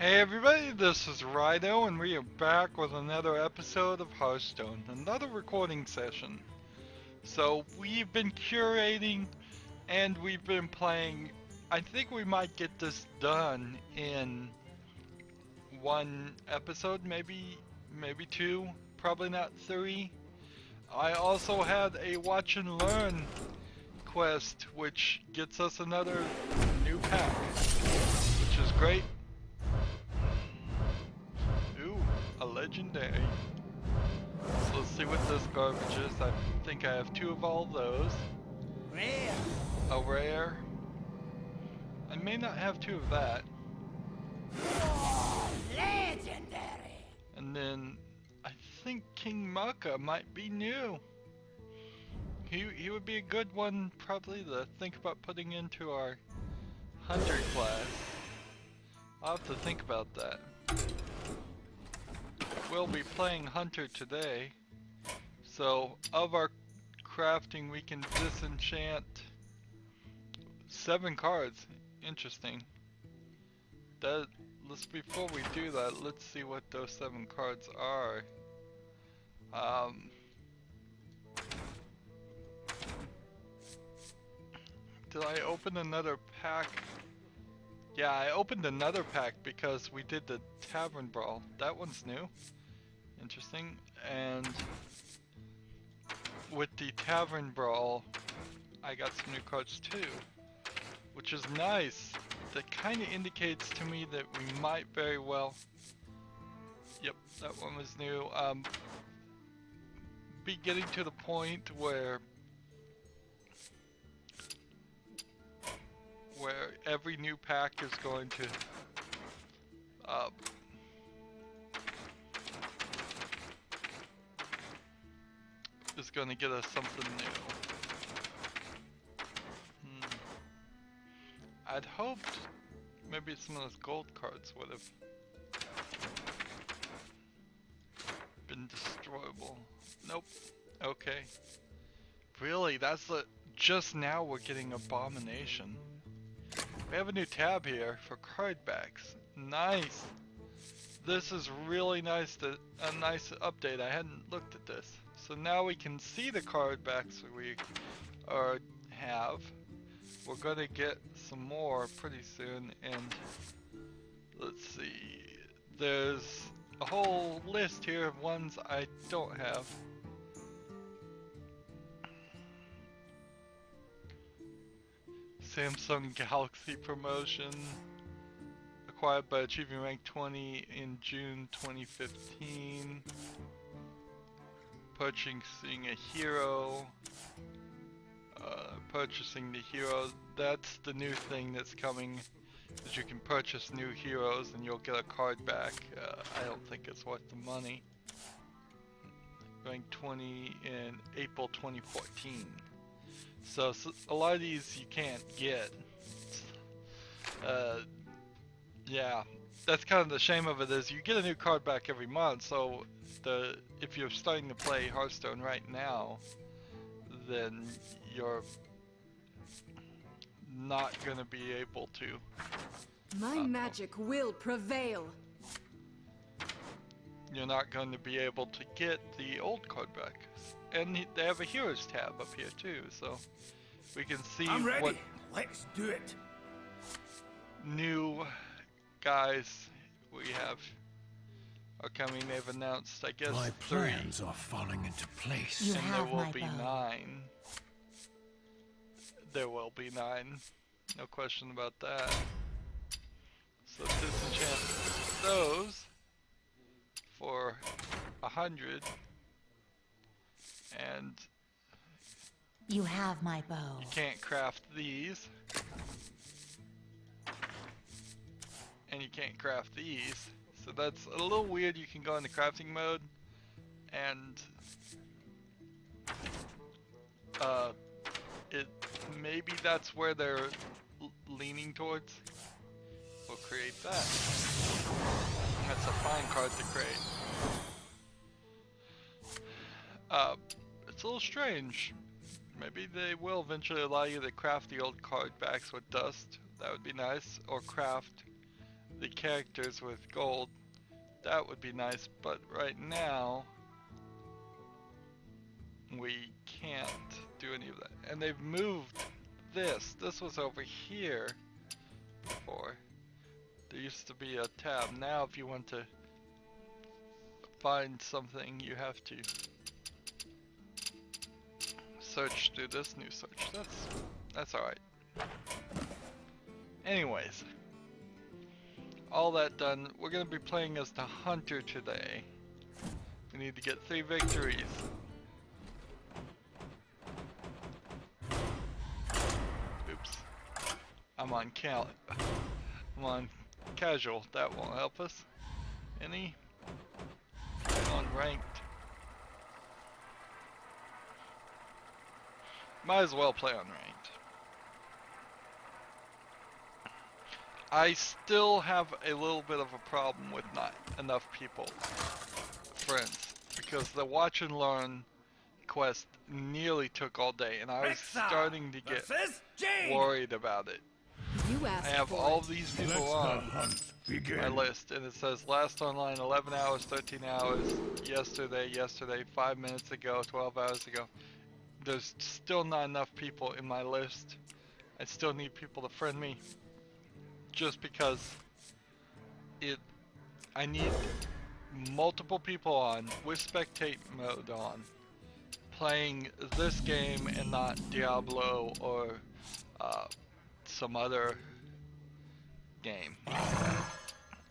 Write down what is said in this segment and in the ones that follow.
Hey everybody, this is Rydo and we are back with another episode of Hearthstone, another recording session. So we've been curating and we've been playing. I think we might get this done in one episode, maybe two, probably not three. I also had a watch and learn quest which gets us another new pack, which is great. Ooh, a legendary. So let's see what this garbage is. I think I have two of all those. Rare. A rare. I may not have two of that. Oh, legendary. And then I think King Maka might be new. He would be a good one probably to think about putting into our hunter class. I'll have to think about that. We'll be playing hunter today. So of our crafting we can disenchant 7 cards. Interesting. Before we do that, let's see what those 7 cards are. Did I open another pack? Yeah, I opened another pack because we did the Tavern Brawl. That one's new. Interesting. And with the Tavern Brawl, I got some new cards too, which is nice. That kind of indicates to me that we might very well. Yep, that one was new. Be getting to the point where every new pack is going to get us something new. I'd hoped maybe some of those gold cards would have been destroyable. Nope. Okay. Really, just now we're getting Abomination. We have a new tab here for card backs. Nice. This is really nice. A nice update. I hadn't looked at this. So now we can see the card backs we have. We're gonna get some more pretty soon, and let's see. There's a whole list here of ones I don't have. Samsung Galaxy promotion. Acquired by achieving rank 20 in June 2015. Purchasing a hero. Purchasing the hero. That's the new thing that's coming. Is you can purchase new heroes and you'll get a card back. I don't think it's worth the money. Rank 20 in April 2014. So a lot of these you can't get. Yeah, that's kind of the shame of it, is you get a new card back every month. So if you're starting to play Hearthstone right now, then you're not gonna be able to. My magic will prevail. You're not going to be able to get the old card back. And they have a heroes tab up here too, so we can see I'm ready. what Let's do it. new guys we have are coming. They've announced, I guess, My 3. plans are falling into place. You And there have will my be bow. 9. There will be 9. No question about that. So disenchant those for 100. And You have my bow. you can't craft these. And you can't craft these. So that's a little weird. You can go into crafting mode and maybe that's where they're leaning towards. We'll create that. That's a fine card to create. It's a little strange. Maybe they will eventually allow you to craft the old card backs with dust. That would be nice. Or craft the characters with gold, that would be nice, but right now we can't do any of that. And they've moved this. This was over here before. There used to be a tab. Now if you want to find something, you have to search through this new search. That's alright. Anyways, all that done, we're gonna be playing as the hunter today. We need to get 3 victories. Oops. I'm on casual. That won't help us any. I'm on ranked. Might as well play on ranked. I still have a little bit of a problem with not enough people, friends, because the watch and learn quest nearly took all day, and I was starting to get worried about it. You I asked have for all it. these people Let the on hunt my begin. list, and it says last online 11 hours, 13 hours, yesterday, 5 minutes ago, 12 hours ago. There's still not enough people in my list. I still need people to friend me. Just because I need multiple people on with spectate mode on, playing this game and not Diablo or some other game.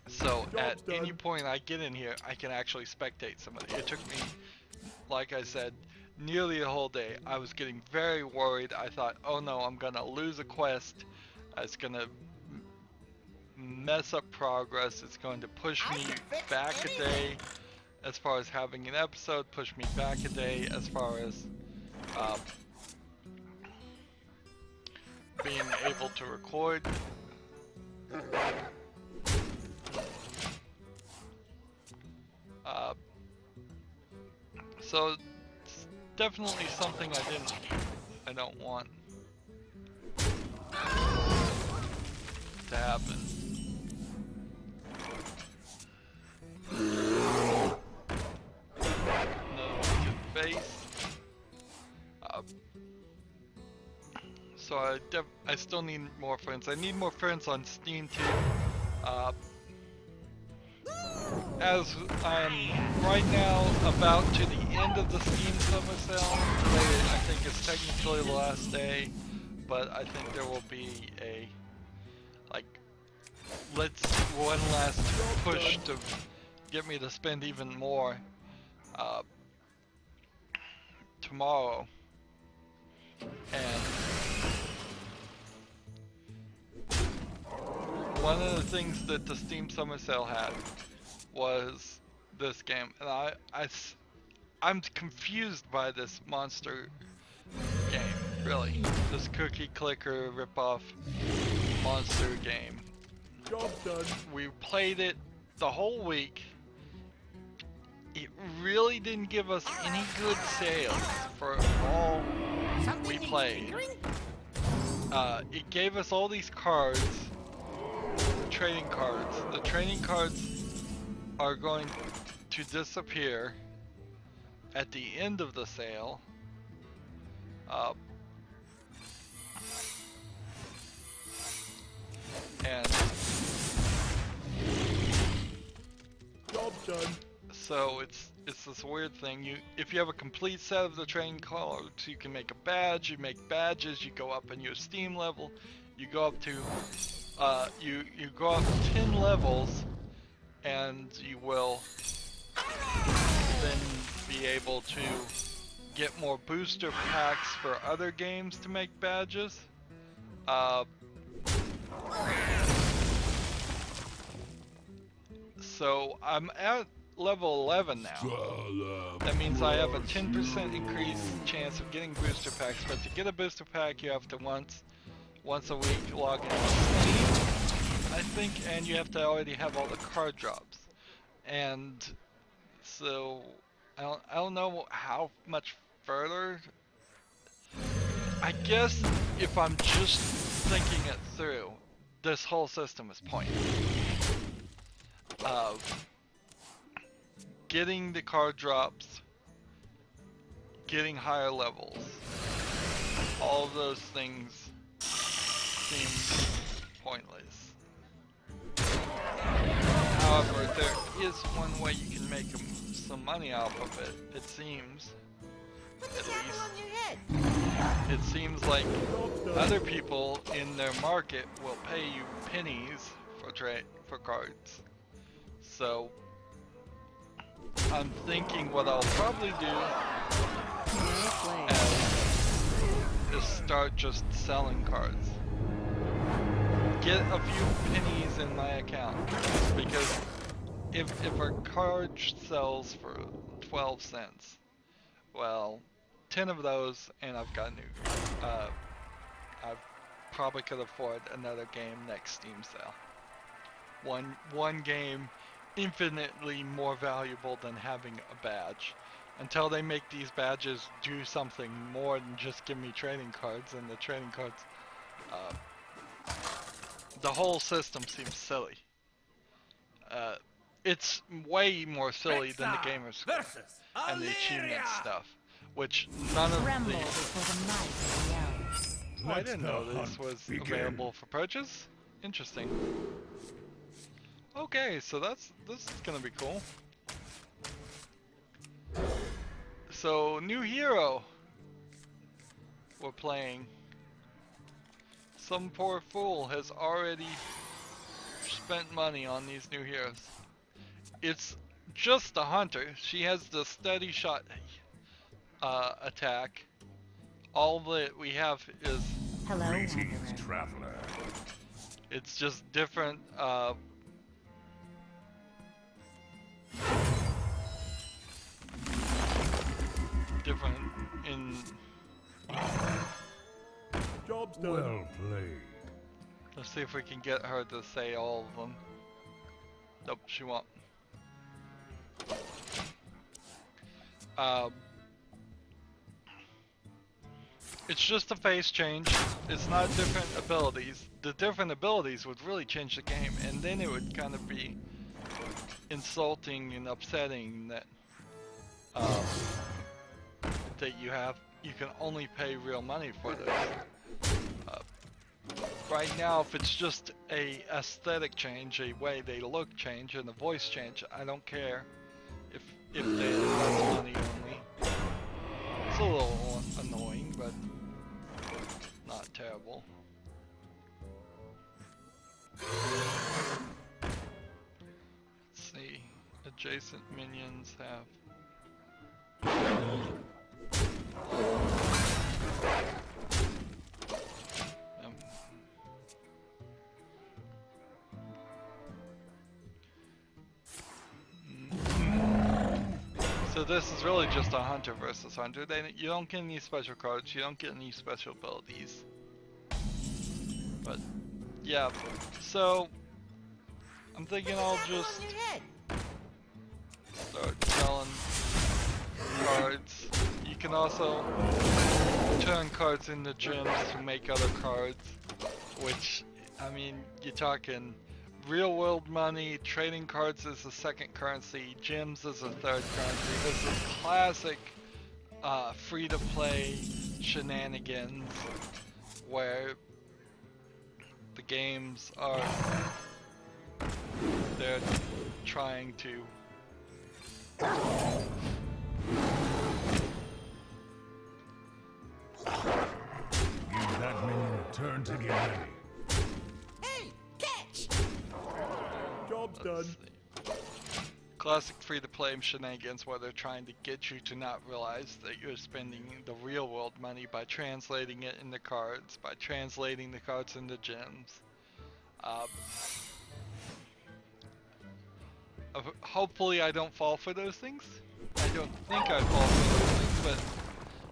So at any point I get in here, I can actually spectate somebody. It took me, like I said, nearly a whole day. I was getting very worried. I thought, oh no, I'm gonna lose a quest. It's gonna mess up progress. It's going to push me back a day as far as having an episode, push me back a day as far as being able to record. So it's definitely something I don't want to happen. No to face. So I still need more friends. I need more friends on Steam too. As I'm right now about to the end of the Steam summer sale. Today I think is technically the last day, but I think there will be a one last push to get me to spend even more tomorrow. And one of the things that the Steam Summer Sale had was this game, and I'm confused by this monster game, really. This cookie clicker ripoff monster game. Job done. We played it the whole week. It really didn't give us any good sales for all we played. It gave us all these cards, trading cards. The trading cards are going to disappear at the end of the sale. And Job done. so it's this weird thing. If you have a complete set of the trading cards, you can make a badge. You make badges. You go up in your Steam level. You go up to you go up 10 levels, and you will then be able to get more booster packs for other games to make badges. So I'm at level 11 now. That means I have a 10% increased chance of getting booster packs, but to get a booster pack you have to once a week log in on Steam, I think, and you have to already have all the card drops. And so I don't know how much further. I guess if I'm just thinking it through, this whole system is pointless. of getting the card drops, getting higher levels. All of those things seem pointless. However, there is one way you can make some money off of it, it seems. At least. It seems like other people in their market will pay you pennies for cards. So I'm thinking what I'll probably do is start just selling cards. Get a few pennies in my account, because if a card sells for 12 cents, well, 10 of those and I've got new, I probably could afford another game next Steam sale. One game infinitely more valuable than having a badge. Until they make these badges do something more than just give me trading cards, and the trading cards, the whole system seems silly. It's way more silly than the gamer score and the achievement stuff, which none of Tremble the... before the might of the elves. Oh, I didn't know this was available for purchase. Interesting. Okay, so this is gonna be cool. So, new hero we're playing. Some poor fool has already spent money on these new heroes. It's just a hunter. She has the steady shot attack. All that we have is... Hello, wanderer. traveler. It's just different, different in... Job's done. Well played. Let's see if we can get her to say all of them. Nope, she won't. It's just a face change. It's not different abilities. The different abilities would really change the game, and then it would kind of be insulting and upsetting that that you can only pay real money for this. Right now, if it's just a aesthetic change, a way they look change, and a voice change, I don't care if that's money only. It's a little annoying, but not terrible. Let's see, adjacent minions have... So this is really just a hunter versus hunter. You don't get any special cards, you don't get any special abilities. But, yeah, so I'm thinking I'll just start selling cards. You can also turn cards into gems to make other cards, which, I mean, you're talking real world money. Trading cards is the second currency, gems is the third currency. This is classic free to play shenanigans where the games are, they're trying to Give that minion a turn to get ready. Hey, catch! Job's done. classic free-to-play shenanigans where they're trying to get you to not realize that you're spending the real-world money by translating it into cards, by translating the cards into gems. Hopefully I don't fall for those things. I don't think I fall for those things, but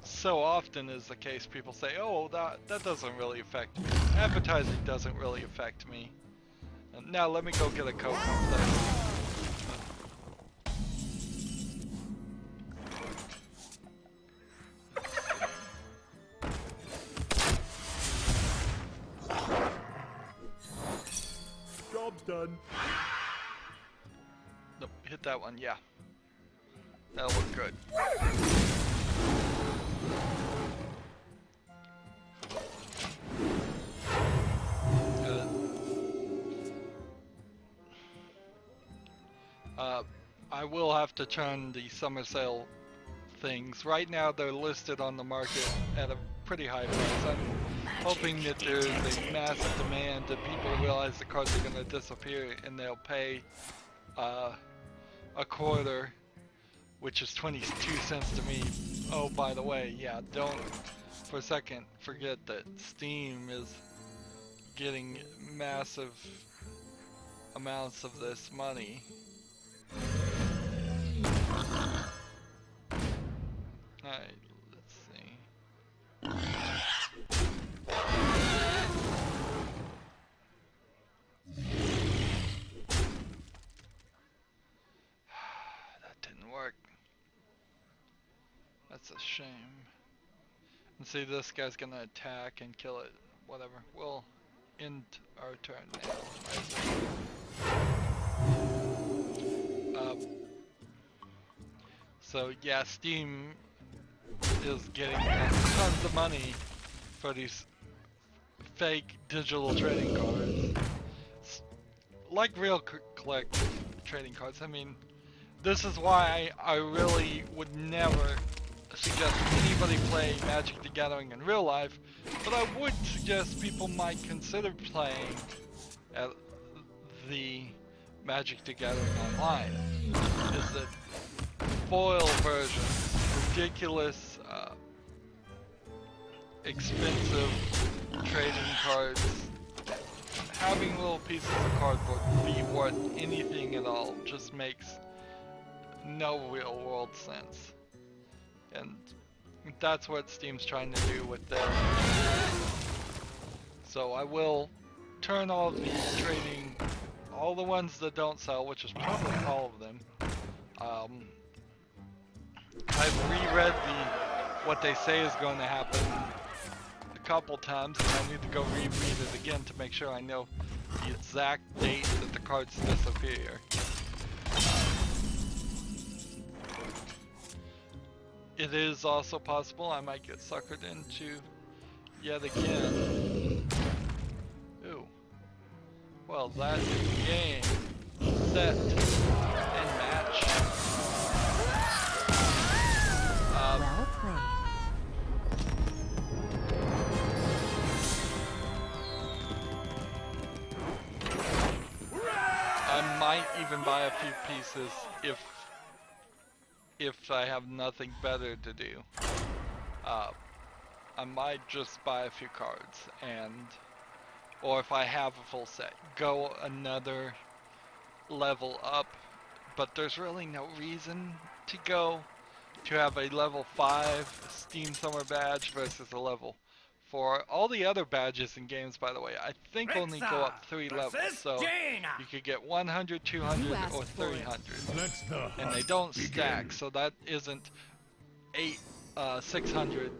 so often is the case. People say, oh, that doesn't really affect me. Advertising doesn't really affect me. Now let me go get a Coke instead. Job's done. hit that one, yeah. That'll look good. Good. I will have to turn the summer sale things. Right now they're listed on the market at a pretty high price. I'm hoping that there's a massive demand that people realize the cards are going to disappear and they'll pay a quarter, which is 22 cents to me. Oh, by the way, yeah, don't for a second forget that Steam is getting massive amounts of this money. Alright, let's see. That didn't work. That's a shame. And see, this guy's gonna attack and kill it. Whatever. We'll end our turn now. So yeah, Steam is getting tons of money for these fake digital trading cards. It's like real collect trading cards. I mean, this is why I really would never suggest anybody play Magic the Gathering in real life, but I would suggest people might consider playing at the Magic the Gathering online. Is that foil versions, ridiculous, expensive trading cards, having little pieces of cardboard be worth anything at all just makes no real world sense. And that's what Steam's trying to do with their... So I will turn all the trading, all the ones that don't sell, which is probably all of them. I've reread what they say is going to happen a couple times, and I need to go reread it again to make sure I know the exact date that the cards disappear. It is also possible I might get suckered into yet again. Ooh. Well, that is game, set, and match. Well played. I might even buy a few pieces if I have nothing better to do. I might just buy a few cards or if I have a full set, go another level up, but there's really no reason to have a level 5 Steam Summer badge versus a level 4. All the other badges in games, by the way, I think only go up 3 levels, so you could get 100, 200, or 300. And they don't stack, so that isn't 600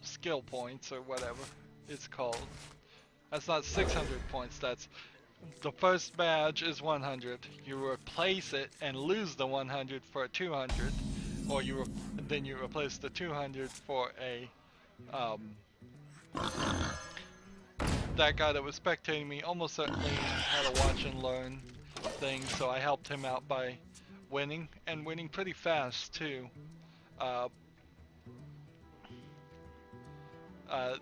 skill points or whatever it's called. That's not 600 points, that's the first badge is 100. You replace it and lose the 100 for a 200, or then you replace the 200 for a that guy that was spectating me almost certainly had a watch and learn thing, so I helped him out by winning pretty fast too.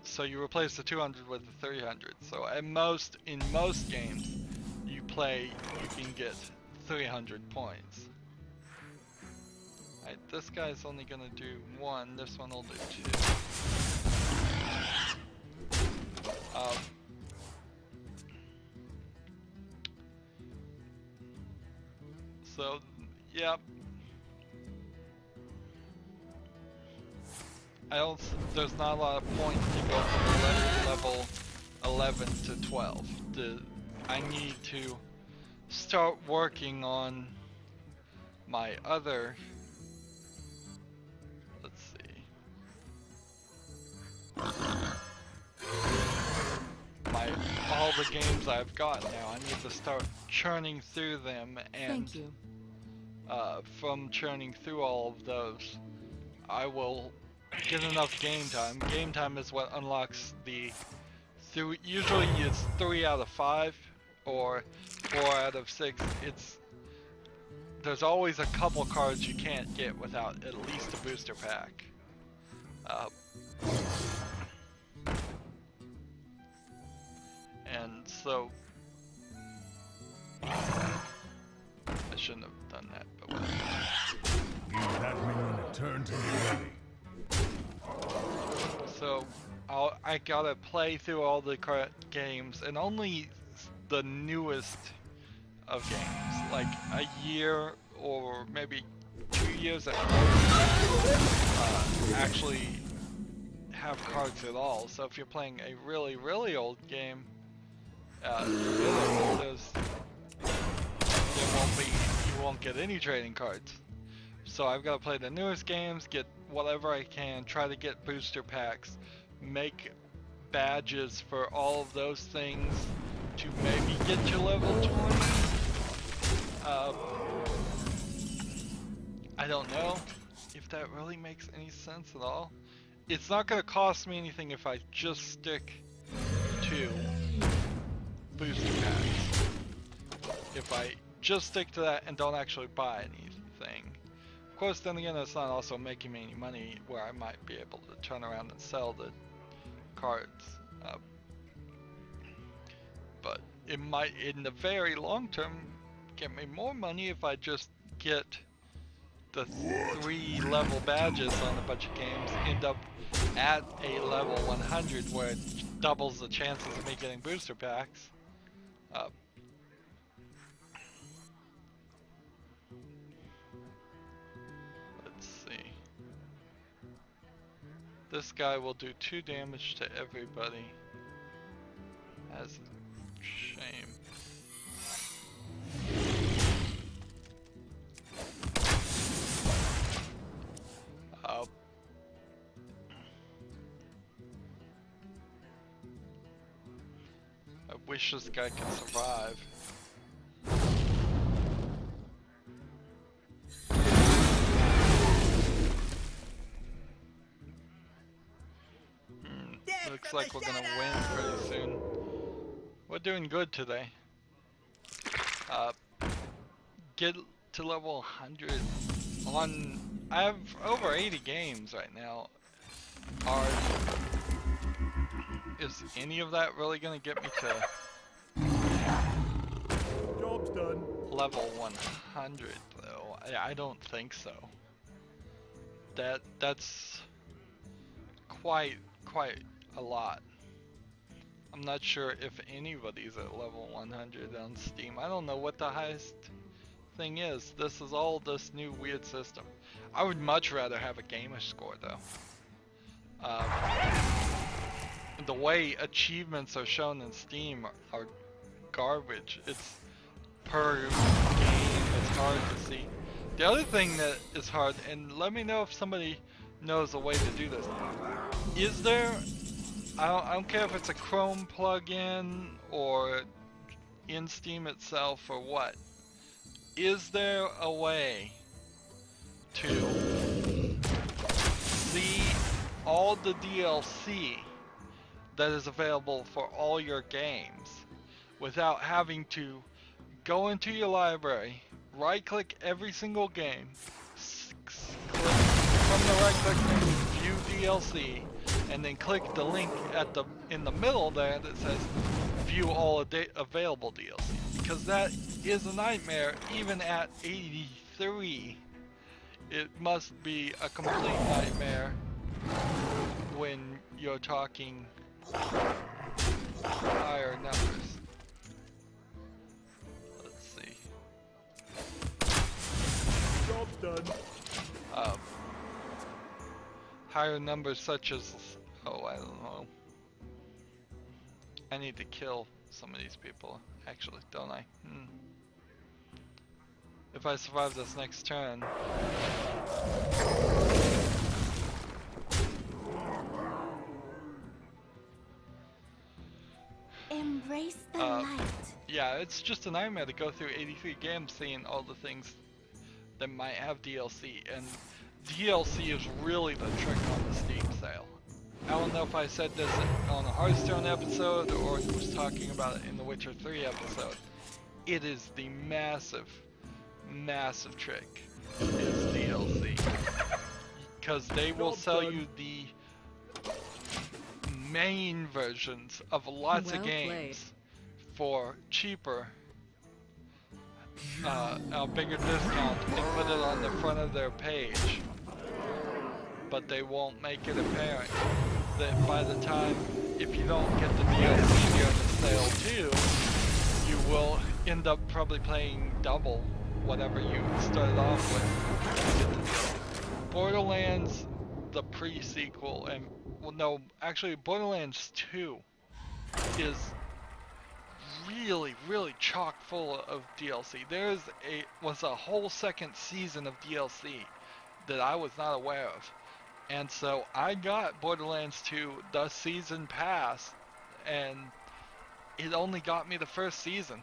So you replace the 200 with the 300. So in most games you can get 300 points. Alright, this guy's only gonna do 1, this one will do 2. So, yep. There's not a lot of points to go from level 11 to 12. I need to start working on my other, let's see, my all the games I've got now. I need to start churning through them, and Thank you. from churning through all of those, I will get enough game time. Game time is what unlocks the usually it's 3 out of 5 or 4 out of 6. There's always a couple cards you can't get without at least a booster pack. And so I shouldn't have done that, but whatever. Give that minion a turn to be ready. So I gotta play through all the games, and only the newest of games, like a year or maybe 2 years at most, actually have cards at all. So if you're playing a really, really old game, you won't get any trading cards. So I've got to play the newest games, get whatever I can, try to get booster packs, make badges for all of those things to maybe get to level 20. I don't know if that really makes any sense at all. It's not going to cost me anything if I just stick to booster packs. If I just stick to that and don't actually buy anything. Of course, then again, it's not also making me any money where I might be able to turn around and sell the cards. But it might, in the very long term, get me more money if I just get the 3 level badges on a bunch of games, end up at a level 100 where it doubles the chances of me getting booster packs. Let's see. This guy will do 2 damage to everybody. That's a shame. I wish this guy could survive. Looks like we're gonna win pretty soon. We're doing good today. Get to level 100 on... I have over 80 games right now. Is any of that really gonna get me to Job's done. level 100 though? I don't think so. That's quite a lot. I'm not sure if anybody's at level 100 on Steam. I don't know what the highest thing is. This is all this new weird system. I would much rather have a gamer score though. The way achievements are shown in Steam are garbage. It's per game, it's hard to see. The other thing that is hard, and let me know if somebody knows a way to do this. Is there, I don't care if it's a Chrome plugin or in Steam itself or what, is there a way to see all the DLC that is available for all your games without having to go into your library, right click every single game, click from the right click menu, view DLC, and then click the link at in the middle there that says view all available DLC, because that is a nightmare. Even at 83, it must be a complete nightmare when you're talking higher numbers. Let's see. Job's done. Higher numbers such as, oh, I don't know. I need to kill some of these people, actually, don't I? If I survive this next turn. Embrace yeah, it's just a nightmare to go through 83 games seeing all the things that might have DLC, and DLC is really the trick on the Steam sale. I don't know if I said this on a Hearthstone episode or was talking about it in the Witcher 3 episode. It is the massive, massive trick is DLC. Because they will sell you the main versions of lots of games for cheaper, a bigger discount, and put it on the front of their page. But they won't make it apparent that by the time, if you don't get the DLC during the sale too, you will end up probably playing double whatever you started off with to get the DLC. Borderlands, the pre-sequel, and well, no, actually Borderlands 2 is really, really chock full of DLC. Was a whole second season of DLC that I was not aware of. And so I got Borderlands 2, the season pass, and it only got me the first season.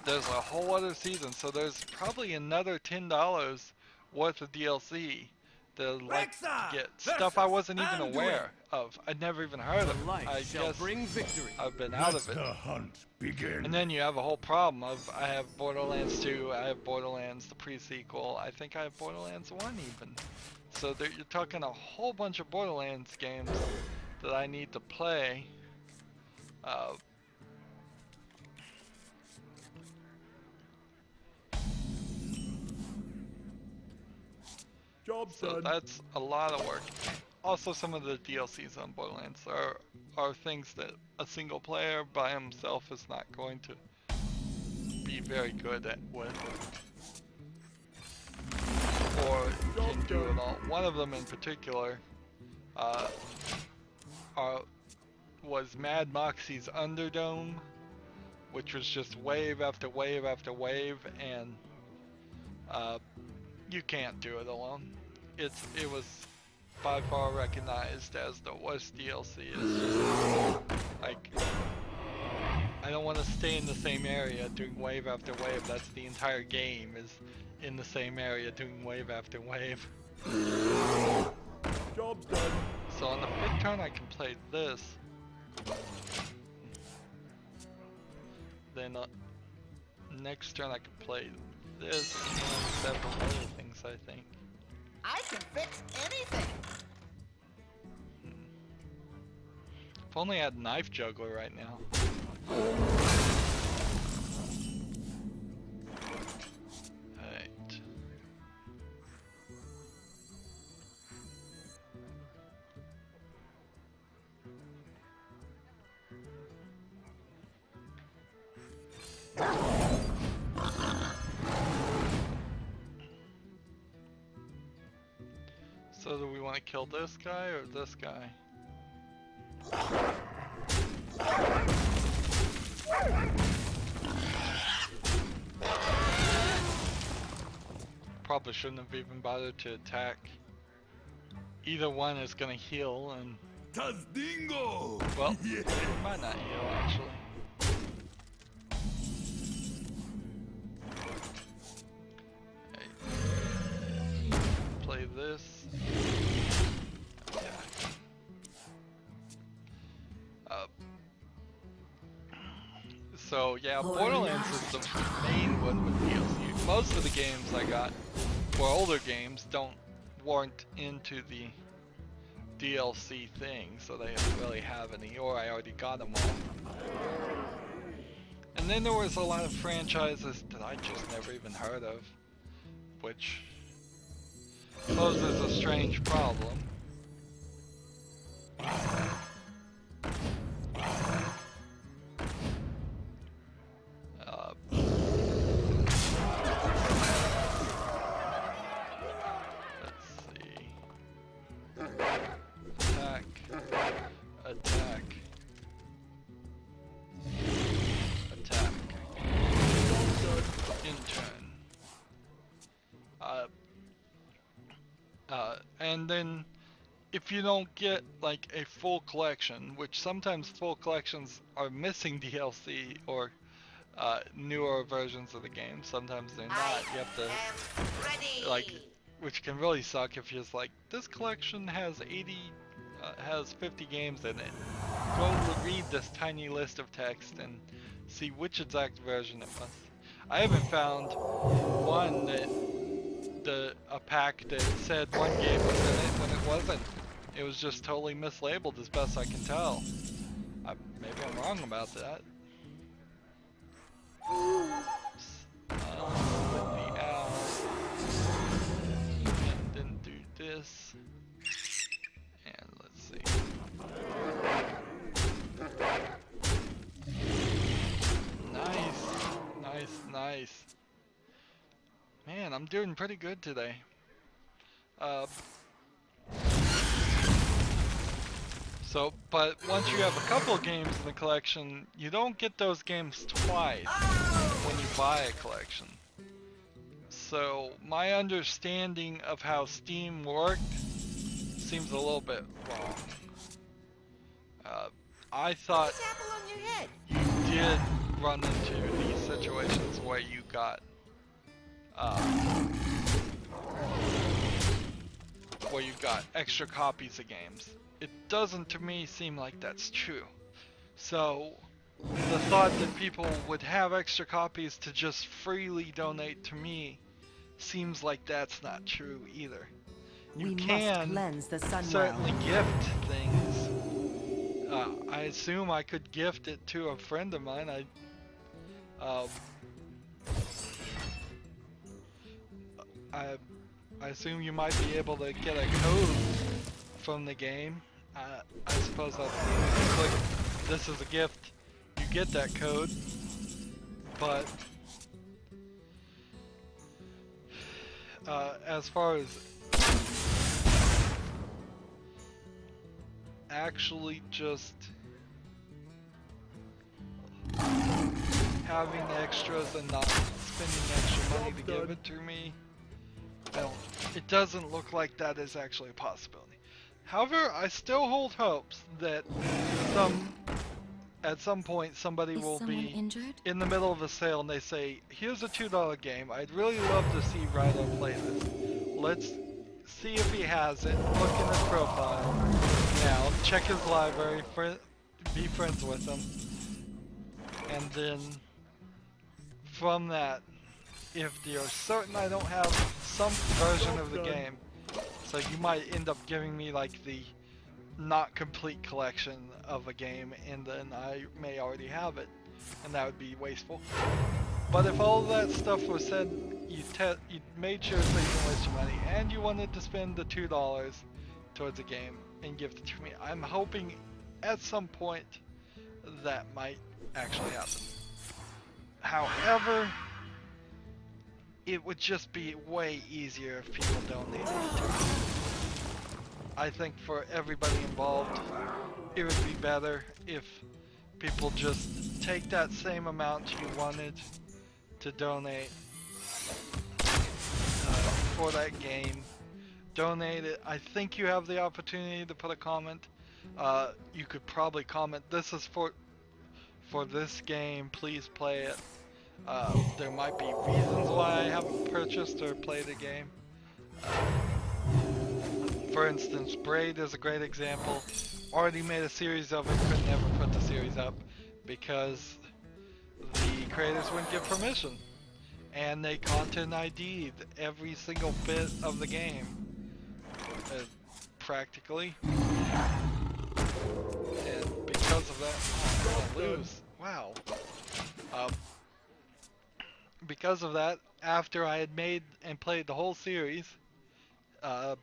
There's a whole other season, so there's probably another $10 worth of DLC that I'd like to get. Stuff I wasn't even aware of. I'd never even heard of. I guess I've been out of it. The hunt begin. And then you have a whole problem of I have Borderlands 2, I have Borderlands the pre-sequel, I think I have Borderlands 1 even. So you're talking a whole bunch of Borderlands games that I need to play. Job's So done. that's a lot of work. Also, some of the DLCs on Borderlands are things that a single player by himself is not going to be very good at with, or can do it all. One of them in particular was Mad Moxie's Underdome, which was just wave after wave after wave, and you can't do it alone. It was by far recognized as the worst DLC. It's just like, I don't want to stay in the same area doing wave after wave. That's the entire game, is in the same area doing wave after wave. Job's done. So on the fifth turn I can play this. Then next turn I can play this and several other things, I think. I can fix anything. If only I had Knife Juggler right now. Alright. So do we want to kill this guy or this guy? Probably shouldn't have even bothered to attack. Either one is gonna heal, and Tazdingo! well, it might not heal actually. Play this. Yeah. So yeah, Borderlands is the main one with DLC. Most of the games I got for older games weren't into the DLC thing, so they don't really have any, or I already got them all. And then there was a lot of franchises that I just never even heard of, which poses a strange problem. And then if you don't get like a full collection, which sometimes full collections are missing DLC or newer versions of the game. Sometimes they're not. You have to Ready. like, which can really suck if you're just like, this collection has 50 games in it. Go read this tiny list of text and see which exact version it was. I haven't found one that a pack that said one game was in it when it wasn't. It was just totally mislabeled as best I can tell. Maybe I'm wrong about that. With the owl. And then do this. And let's see. Nice. Man, I'm doing pretty good today. But once you have a couple of games in the collection, you don't get those games twice when you buy a collection. So my understanding of how Steam worked seems a little bit wrong. I thought Apple on your head. you did run into these situations where you got extra copies of games. It doesn't to me seem like that's true. So the thought that people would have extra copies to just freely donate to me seems like that's not true either. You We can must cleanse the sun certainly well. gift things. I assume I could gift it to a friend of mine. I assume you might be able to get a code from the game. I suppose that's click this is a gift, you get that code. But as far as actually just having extras and not spending extra money to give it to me, it doesn't look like that is actually a possibility. However, I still hold hopes that at some point somebody Is will someone be injured? in the middle of a sale and they say, here's a $2 game, I'd really love to see Rydo play this. Let's see if he has it, look in his profile now, check his library, be friends with him, and then from that, if you're certain I don't have some version of the game, so you might end up giving me like the not complete collection of a game, and then I may already have it, and that would be wasteful. But if all of that stuff was said, you made sure so you didn't waste your money, and you wanted to spend the $2 towards a game and gift it to me, I'm hoping at some point that might actually happen. However, it would just be way easier if people donated to me. I think for everybody involved, it would be better if people just take that same amount you wanted to donate for that game, donate it. I think you have the opportunity to put a comment. You could probably comment, this is for this game, please play it. There might be reasons why I haven't purchased or played the game. For instance, Braid is a great example. Already made a series of it, could never put the series up because the creators wouldn't give permission. And they content ID'd every single bit of the game. Practically. And because of that, I'm gonna lose. Wow. Because of that, after I had made and played the whole series, I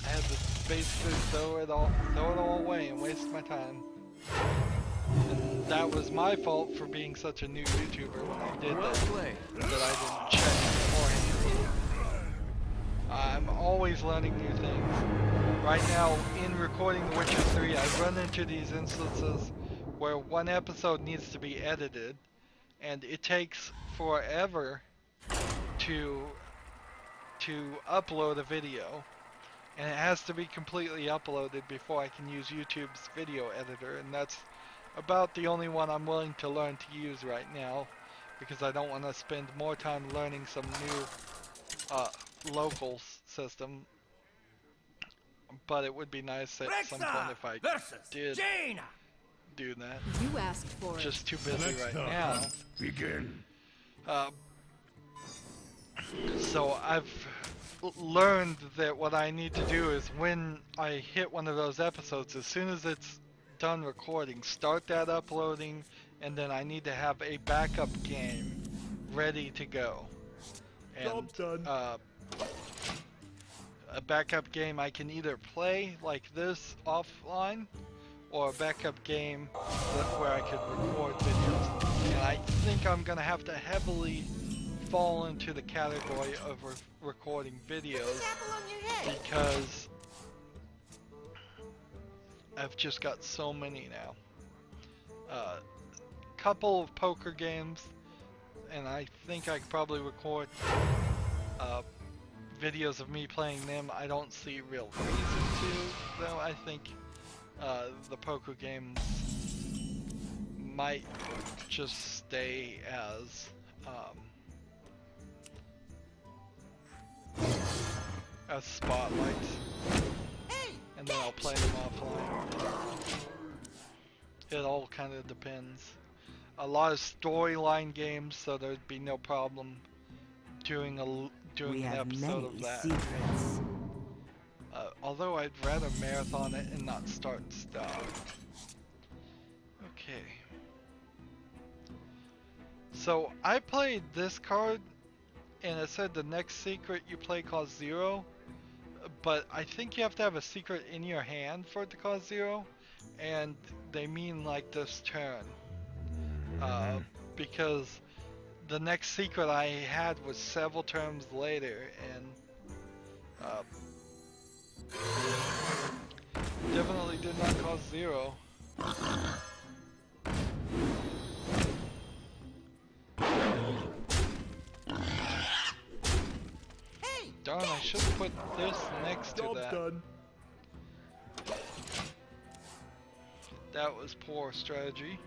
had to basically throw it all away and waste my time. And that was my fault for being such a new YouTuber when I did that I didn't check beforehand. I'm always learning new things. Right now, in recording The Witcher 3, I run into these instances where one episode needs to be edited, and it takes forever to upload a video. and it has to be completely uploaded before I can use YouTube's video editor, and that's about the only one I'm willing to learn to use right now, because I don't want to spend more time learning some new local system. But it would be nice at some point if I did do that. You asked for it. Just too busy Let right the now. hunt begin. So I've learned that what I need to do is when I hit one of those episodes, as soon as it's done recording, start that uploading, and then I need to have a backup game ready to go. And Job's done. a backup game I can either play like this offline, or a backup game where I could record videos. And I think I'm gonna have to heavily fall into the category of recording videos, Apple on your head. because I've just got so many now. Couple of poker games, and I think I could probably record videos of me playing them. I don't see real reason to, though. I think the poker games might just stay as spotlights, Hey, and then I'll play them offline. It all kind of depends. A lot of storyline games, so there'd be no problem doing We an have episode many of that. secrets. Although I'd rather marathon it and not start and stop. Okay. So I played this card, and it said the next secret you play costs 0, but I think you have to have a secret in your hand for it to cost 0, and they mean like this turn. Because the next secret I had was several turns later, and definitely did not cost 0. hey, Darn, I should have put this next to Job's that. done. That was poor strategy.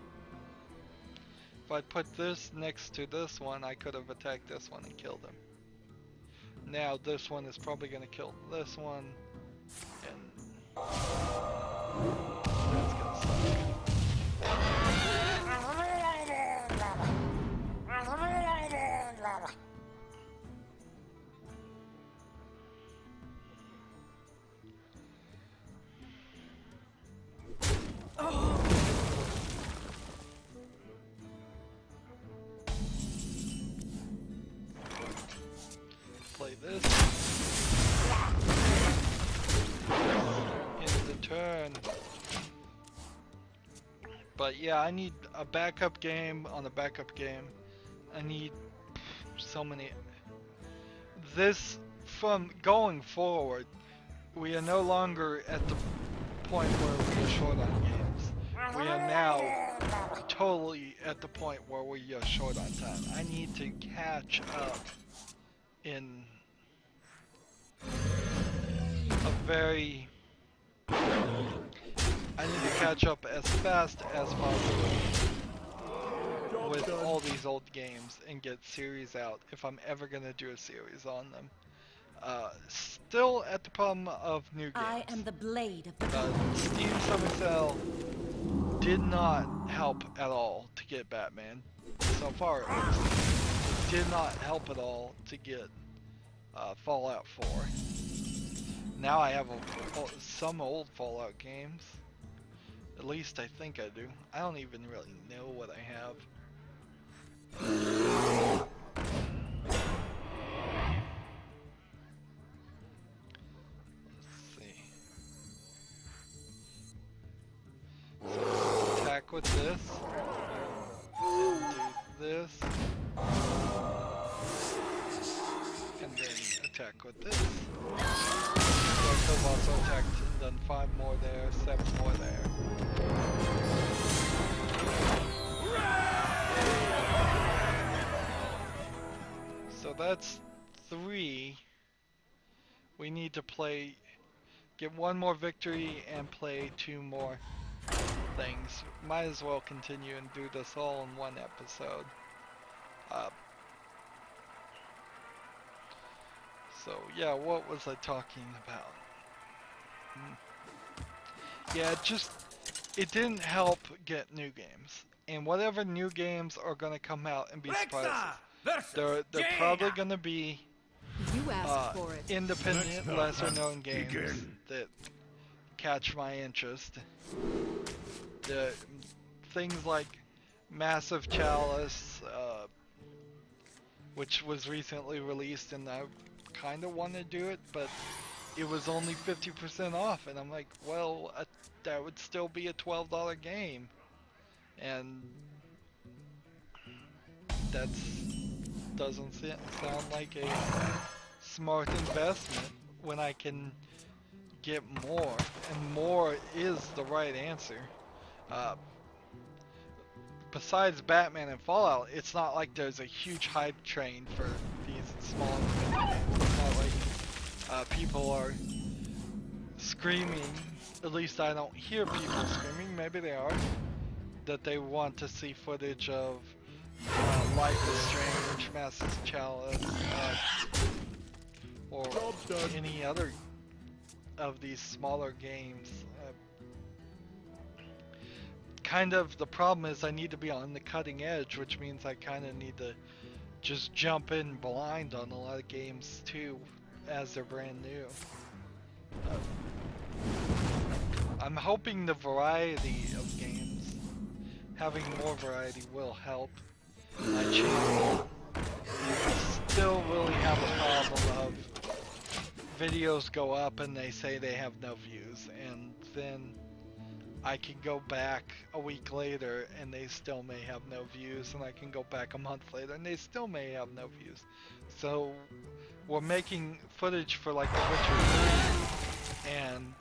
If I'd put this next to this one, I could have attacked this one and killed him. Now this one is probably going to kill this one, and that's going to suck. Play this. In the turn. But yeah, I need a backup game on a backup game. I need so many. This, from going forward, we are no longer at the point where we are short on games. We are now totally at the point where we are short on time. I need to catch up in a very... I need to catch up as fast as possible Job's with done. all these old games and get series out if I'm ever gonna do a series on them. Still at the problem of new games. I am the blade of the Steam Summer Sale did not help at all to get Batman. So far at least. It did not help at all to get Fallout 4. Now I have some old Fallout games. At least I think I do. I don't even really know what I have. Let's see. So attack with this. And do this. And then attack with this. So I could have also attacked and done 5 more there, 7 more there. So that's 3. We need to play get one more victory and play 2 more things. Might as well continue and do this all in one episode. So yeah, what was I talking about? Yeah, it didn't help get new games. And whatever new games are gonna come out and be surprises, they're probably gonna be You asked for it. independent, Let the lesser hunt known games begin. that catch my interest. The things like Massive Chalice, which was recently released, and I kind of want to do it, but it was only 50% off, and I'm like, well, that would still be a $12 game, and that doesn't sound like a smart investment when I can get more, and more is the right answer. Besides Batman and Fallout, it's not like there's a huge hype train for these small independent games. It's not like people are screaming, at least I don't hear people screaming, maybe they are, that they want to see footage of Life is Strange, Massive Chalice, or any other of these smaller games. Kind of the problem is I need to be on the cutting edge, which means I kind of need to just jump in blind on a lot of games too, as they're brand new. I'm hoping the variety of games, having more variety will help my channel. I still really have a problem of videos go up and they say they have no views, and then I can go back a week later and they still may have no views, and I can go back a month later and they still may have no views. So we're making footage for like The Witcher 3 and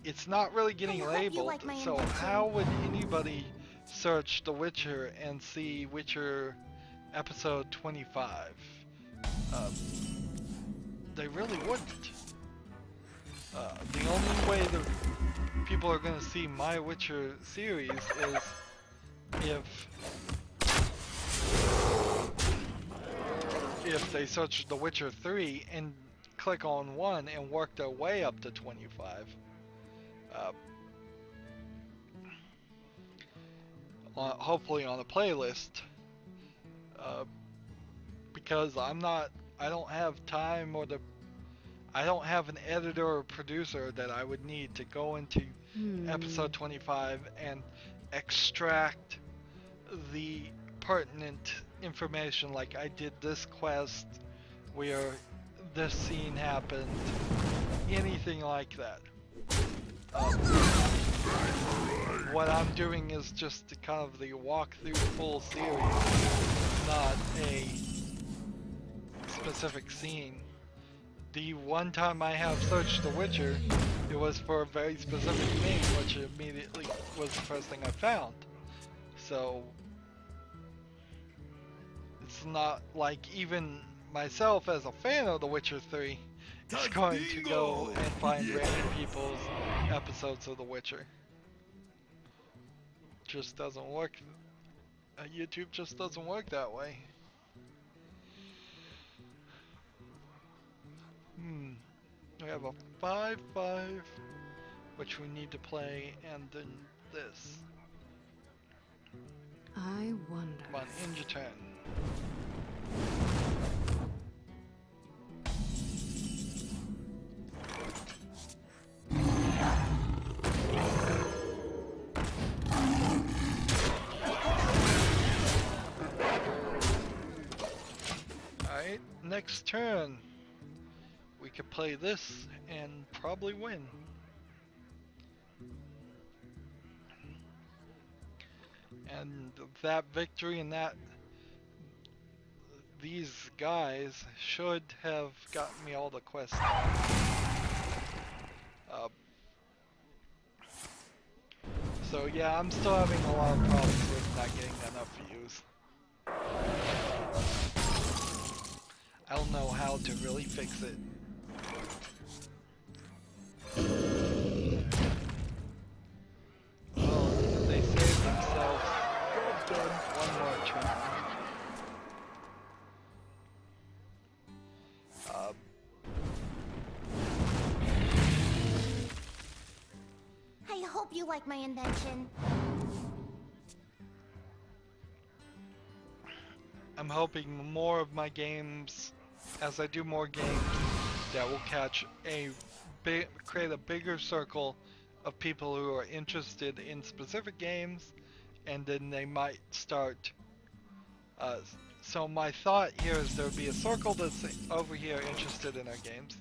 it's not really getting I hope you labeled, like my so invention. how would anybody search The Witcher and see Witcher episode 25? They really wouldn't. The only way the people are going to see my Witcher series is if they search The Witcher 3 and click on 1 and work their way up to 25. Hopefully on a playlist, because I don't have time, or I don't have an editor or producer that I would need to go into episode 25 and extract the pertinent information, like I did this quest where this scene happened, anything like that. What I'm doing is just kind of the walkthrough full series, not a specific scene. The one time I have searched The Witcher, it was for a very specific thing, which immediately was the first thing I found. So it's not like even myself as a fan of The Witcher 3 is going to go and find random people's episodes of The Witcher. Just doesn't work. YouTube just doesn't work that way. We have a 5-5, which we need to play, and then this. I wonder. Come on, end your turn. Alright, next turn. We could play this and probably win. And that victory and these guys should have gotten me all the quests done. So yeah, I'm still having a lot of problems with not getting enough views. I don't know how to really fix it. you like my invention. I'm hoping more of my games, as I do more games, that will catch create a bigger circle of people who are interested in specific games, and then they might start. So my thought here is there would be a circle that's over here interested in our games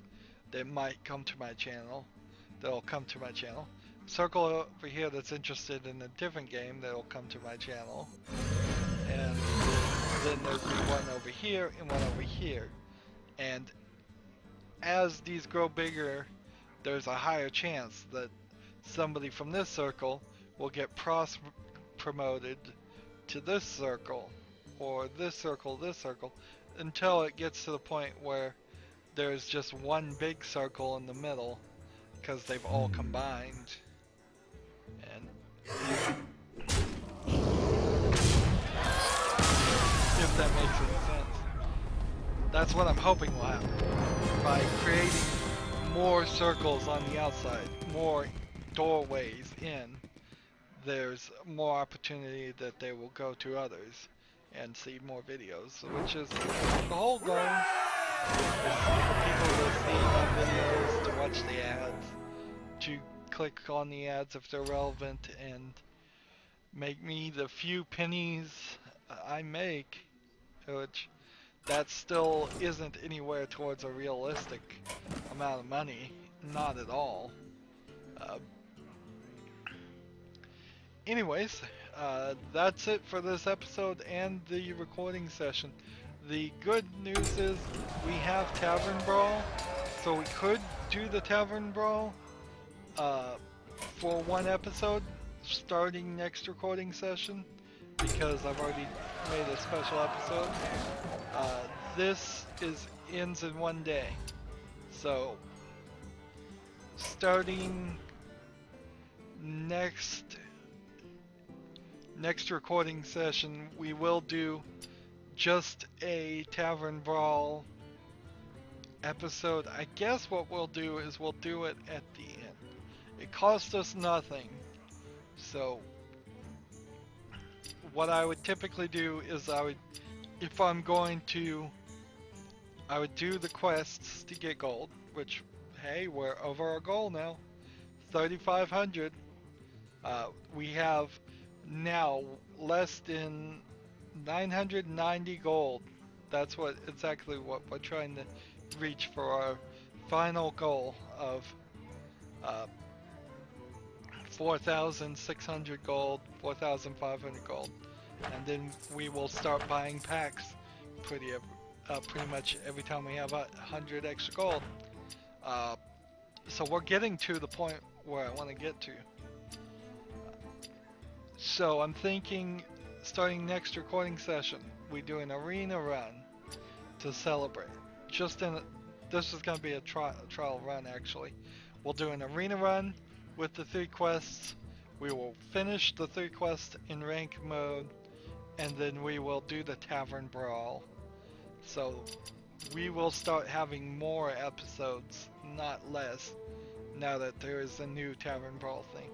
that might come to my channel. That'll come to my channel. Circle over here that's interested in a different game that'll come to my channel. And then there'd be one over here and one over here. And as these grow bigger, there's a higher chance that somebody from this circle will get promoted to this circle, or this circle, until it gets to the point where there's just one big circle in the middle, because they've all combined. And if that makes any sense. That's what I'm hoping will happen. By creating more circles on the outside, more doorways in, there's more opportunity that they will go to others and see more videos, which is the whole goal. Is for people to see my videos, to watch the ads, to click on the ads if they're relevant, and make me the few pennies I make, which that still isn't anywhere towards a realistic amount of money, not at all. Anyways, that's it for this episode and the recording session. The good news is we have Tavern Brawl, so we could do the Tavern Brawl for one episode starting next recording session, because I've already made a special episode. This ends in one day, so starting next recording session, we will do just a Tavern Brawl episode. I guess what we'll do is we'll do it at the end. It costs us nothing, so what I would typically do is if I'm going to, I would do the quests to get gold, which, hey, we're over our goal now, 3,500. We have now less than 990 gold. That's exactly what we're trying to reach for our final goal of 4,600 gold, 4,500 gold, and then we will start buying packs pretty much every time we have 100 extra gold. So we're getting to the point where I want to get to. So I'm thinking, starting next recording session, we do an arena run to celebrate. This is going to be a trial run actually. We'll do an arena run with the 3 quests. We will finish the 3 quests in rank mode, and then we will do the Tavern Brawl. So we will start having more episodes, not less, now that there is a new Tavern Brawl thing.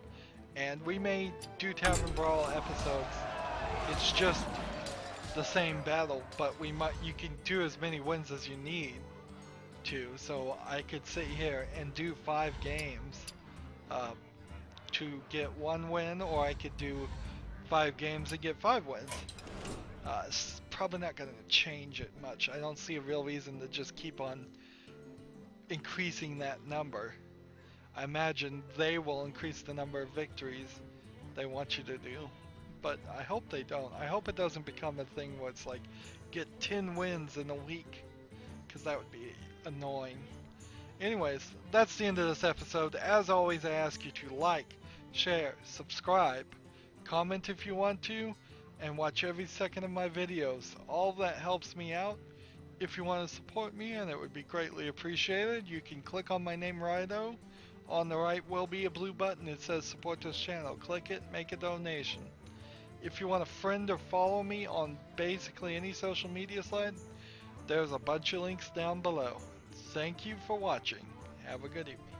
And we may do Tavern Brawl episodes. It's just the same battle, but you can do as many wins as you need to. So I could sit here and do 5 games to get 1 win, or I could do 5 games and get 5 wins. It's probably not going to change it much. I don't see a real reason to just keep on increasing that number. I imagine they will increase the number of victories they want you to do, but I hope they don't. I hope it doesn't become a thing where it's like, get 10 wins in a week, because that would be annoying. Anyways, that's the end of this episode. As always, I ask you to like, share, subscribe, comment if you want to, and watch every second of my videos. All that helps me out. If you want to support me, and it would be greatly appreciated, you can click on my name, Rydo. On the right will be a blue button that says support this channel. Click it, make a donation. If you want to friend or follow me on basically any social media site, there's a bunch of links down below. Thank you for watching. Have a good evening.